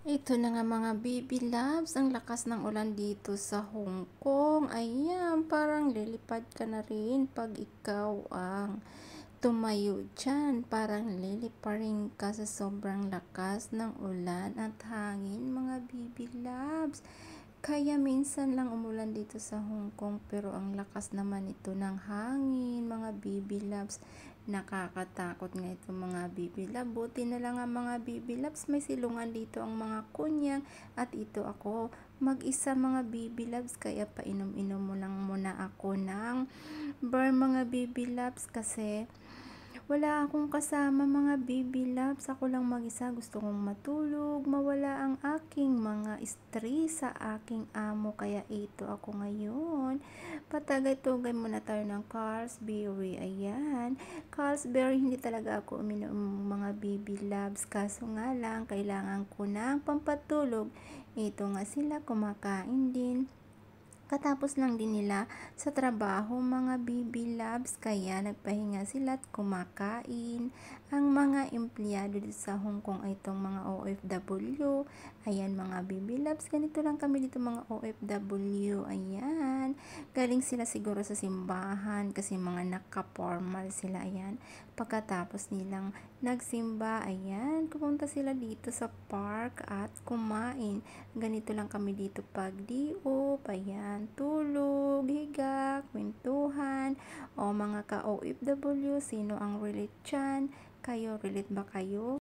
Ito na nga mga baby loves, ang lakas ng ulan dito sa Hong Kong. Ayan, parang lilipad ka na rin pag ikaw ang tumayo dyan. Parang liliparin ka sa sobrang lakas ng ulan at hangin mga baby loves. Kaya minsan lang umulan dito sa Hong Kong pero ang lakas naman ito ng hangin mga baby loves. Nakakatakot nga ito mga baby love. Buti na lang ang mga baby loves may silungan dito ang mga kunyang at ito ako mag-isa mga baby loves kaya painom-inom mo lang muna ako ng bar mga baby loves kasi wala akong kasama mga baby loves. Ako lang mag-isa. Gusto kong matulog. Mawala ang aking mga stress sa aking amo. Kaya ito ako ngayon. Patagay-tugay muna tayo ng Carlsberry. Ayan. Carlsberry, hindi talaga ako uminom mga baby loves. Kaso nga lang, kailangan ko ng pampatulog. Ito nga sila, kumakain din. Katapos lang din nila sa trabaho mga baby loves kaya nagpahinga sila at kumakain. Ang mga empleyado dito sa Hong Kong ay itong mga OFW. Ayan mga baby loves, ganito lang kami dito mga OFW. Ayan, galing sila siguro sa simbahan kasi mga naka-formal sila. Ayan, pagkatapos nilang nagsimba, ayan, pumunta sila dito sa park at kumain. Ganito lang kami dito pag diop, ayan, tulog, higa, kwentuhan, o mga ka-OFW, sino ang relate dyan? Kayo, relate ba kayo?